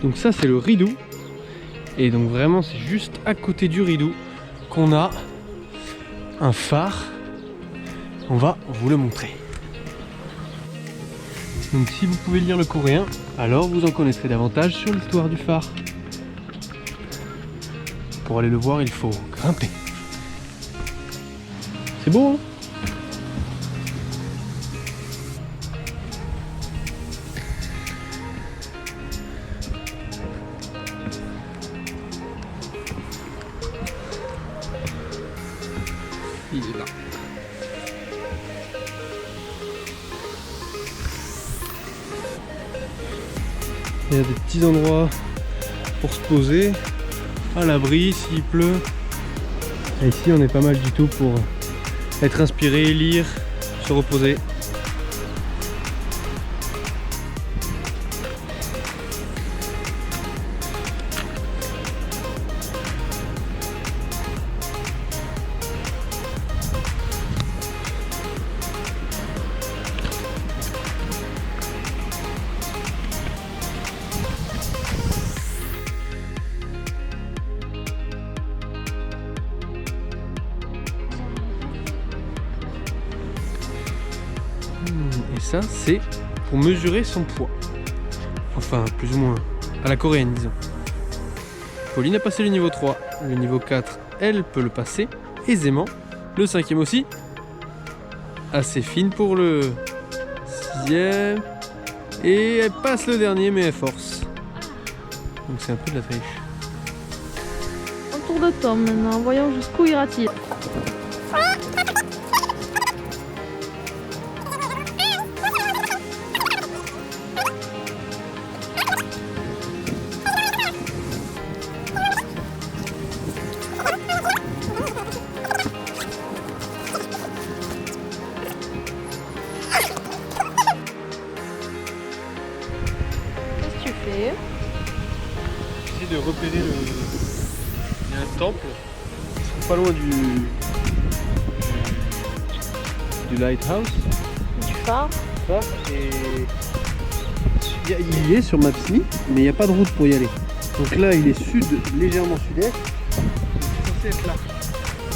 Donc ça c'est le Ridou. Et donc vraiment c'est juste à côté du Ridou qu'on a un phare. On va vous le montrer. Donc si vous pouvez lire le coréen, alors vous en connaîtrez davantage sur l'histoire du phare. Pour aller le voir, il faut grimper. C'est beau, hein? Il est là. Il y a des petits endroits pour se poser, à l'abri s'il pleut. Et ici on est pas mal du tout pour être inspiré, lire, se reposer. Et ça, c'est pour mesurer son poids. Enfin, plus ou moins à la coréenne, disons. Pauline a passé le niveau 3. Le niveau 4, elle peut le passer aisément. Le 5e aussi. Assez fine pour le 6e. Et elle passe le dernier, mais elle force. Donc c'est un peu de la triche. Un tour de Tom maintenant, voyons jusqu'où ira-t-il. J'essaie de repérer le... Il y a un temple. Ils sont pas loin du lighthouse. Du phare. Et il y est sur Maps.me, mais il n'y a pas de route pour y aller. Donc là, il est sud, légèrement sud-est. C'est censé être là.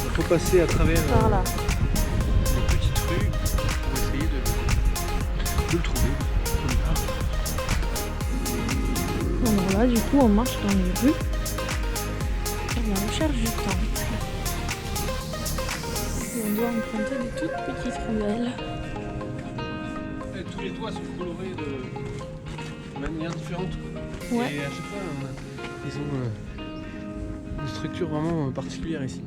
Il faut passer à travers Par là. une petite rue pour essayer de le trouver. Alors là, du coup, on marche dans les rues à la recherche du temple. Et on doit emprunter de toutes petites ruelles. Et tous les toits sont colorés de manière différente. Ouais. Et à chaque fois, ils ont une structure vraiment particulière ici.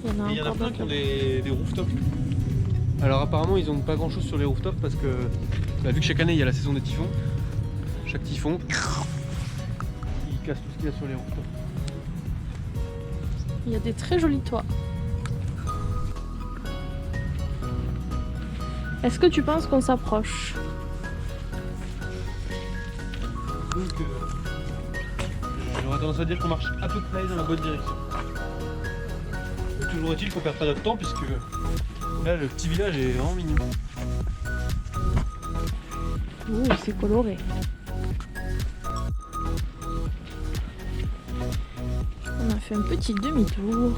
Il y en a, Et il y en a encore plein qui ont d'autres. des rooftops. Alors apparemment ils n'ont pas grand chose sur les rooftops parce que vu que chaque année il y a la saison des typhons, chaque typhon il casse tout ce qu'il y a sur les rooftops. Il y a des très jolis toits. Est-ce que tu penses qu'on s'approche? Donc j'aurais tendance à dire qu'on marche à peu près dans la bonne direction. Toujours est-il qu'on perd pas notre temps puisque là le petit village est vraiment mignon. Ouh, c'est coloré. On a fait un petit demi-tour.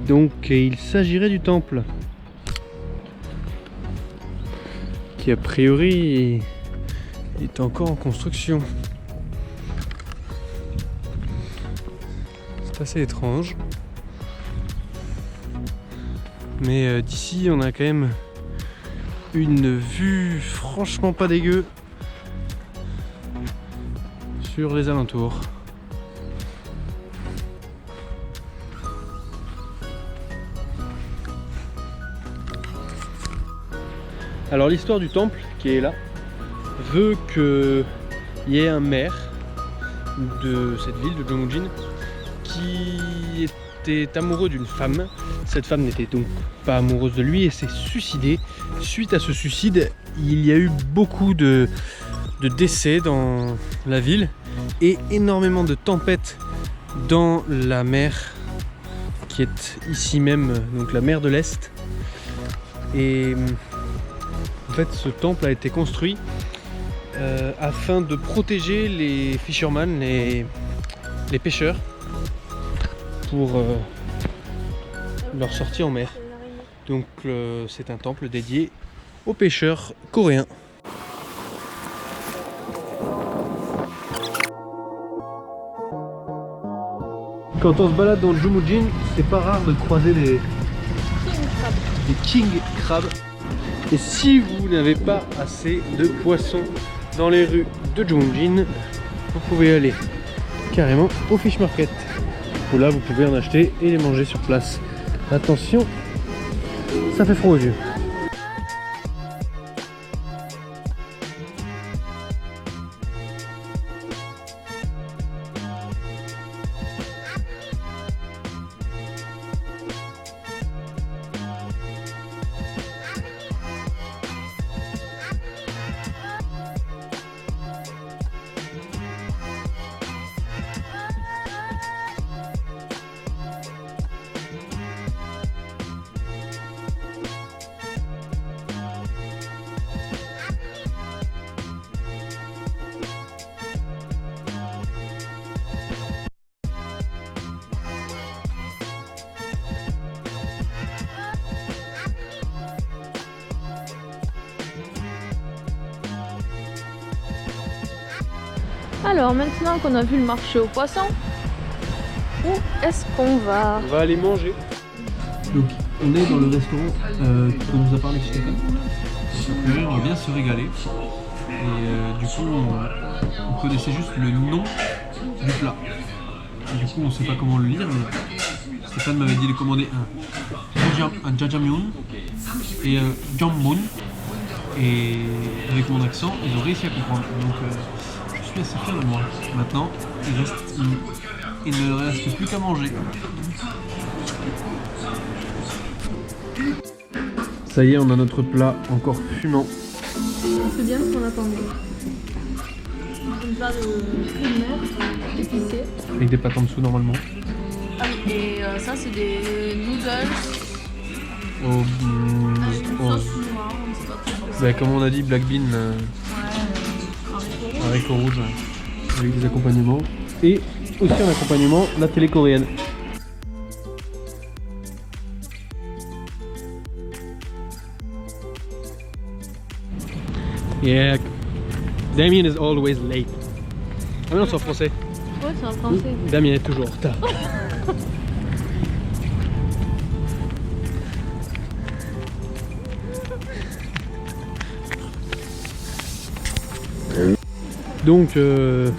Donc il s'agirait du temple qui a priori est encore en construction. C'est assez étrange. Mais d'ici on a quand même une vue franchement pas dégueu sur les alentours. Alors l'histoire du temple qui est là veut qu'il y ait un maire de cette ville de Gyeongjin qui est était amoureux d'une femme. Cette femme n'était donc pas amoureuse de lui et s'est suicidée. Suite à ce suicide, il y a eu beaucoup de décès dans la ville et énormément de tempêtes dans la mer qui est ici même, donc la mer de l'Est. Et en fait, ce temple a été construit afin de protéger les fishermen, les pêcheurs, pour leur sortie en mer. Donc c'est un temple dédié aux pêcheurs coréens. Quand on se balade dans Jumujin, c'est pas rare de croiser des king crabs. Et si vous n'avez pas assez de poissons dans les rues de Jumujin, vous pouvez aller carrément au fish market, où là vous pouvez en acheter et les manger sur place. Attention, ça fait froid aux yeux. Alors maintenant qu'on a vu le marché aux poissons, où est-ce qu'on va? On va aller manger. Donc on est dans le restaurant qu'on nous a parlé Stéphane. On va bien se régaler. Et du coup on connaissait juste le nom du plat. Et du coup on sait pas comment le lire, mais Stéphane m'avait dit de commander un jjajangmyeon et jjangmyeon. Et avec mon accent, ils ont réussi à comprendre. Donc je suis assez fier de moi. Maintenant, il ne reste plus qu'à manger. Ça y est, on a notre plat encore fumant. C'est bien ce qu'on attendait. Un plat de fruits de mer épicé. Avec des pâtes en dessous normalement. Ah oui, et ça c'est des noodles. Avec une sauce noire, on sait pas trop. Comme on a dit, black bean, haricots rouges, avec des accompagnements. Et aussi un accompagnement, la télé coréenne. Yeah, Damien is always late. Ah mais non, c'est en français. Ouais, c'est en français. Damien est toujours en retard. Donc,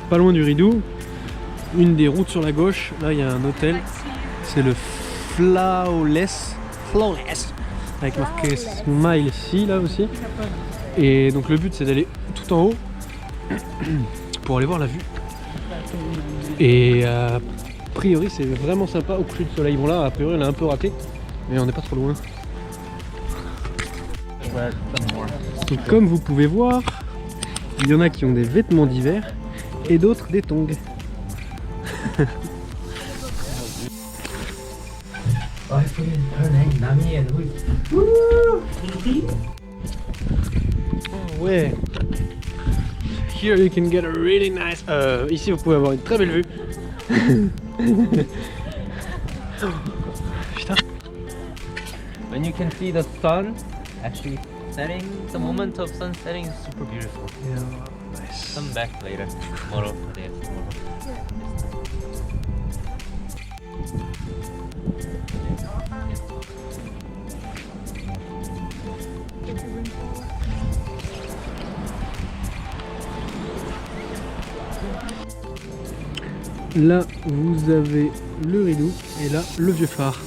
pas loin du Ridou, une des routes sur la gauche, là il y a un hôtel, c'est le Flawless, avec marqué Smile ici, là aussi. Et donc le but c'est d'aller tout en haut pour aller voir la vue. Et a priori c'est vraiment sympa au coucher de soleil. Bon là a priori on a un peu raté, mais on n'est pas trop loin. Donc comme vous pouvez voir, il y en a qui ont des vêtements d'hiver et d'autres des tongs. Ouais. Here you can get a really nice. Ici vous pouvez avoir une très belle vue. Putain. When you can see the sun actually setting, the moment of sun setting is super beautiful. Yeah, nice. Come back later, tomorrow, the day after tomorrow. Là vous avez le Ridou et là le vieux phare.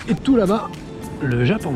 Et tout là-bas, le Japon.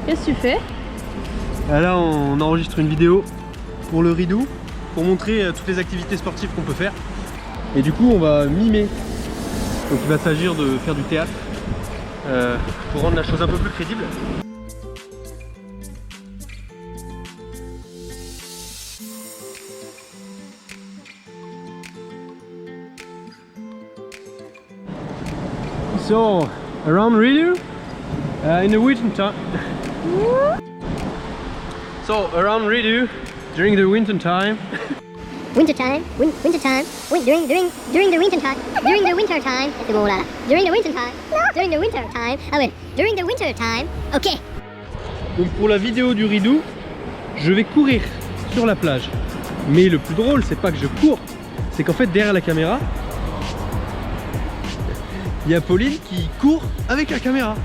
Qu'est-ce que tu fais? Là on enregistre une vidéo pour le Ridou, pour montrer toutes les activités sportives qu'on peut faire. Et du coup on va mimer. Donc il va s'agir de faire du théâtre pour rendre la chose un peu plus crédible. So, around Ridou, in the winter time. So, around Ridou, during the winter time. Winter time, winter time, during the winter time, during the winter time, c'est bon là, during the winter time, during the winter time, ah ouais, during the winter time, ok. Donc pour la vidéo du Ridou, je vais courir sur la plage. Mais le plus drôle, c'est pas que je cours, c'est qu'en fait derrière la caméra, il y a Pauline qui court avec la caméra.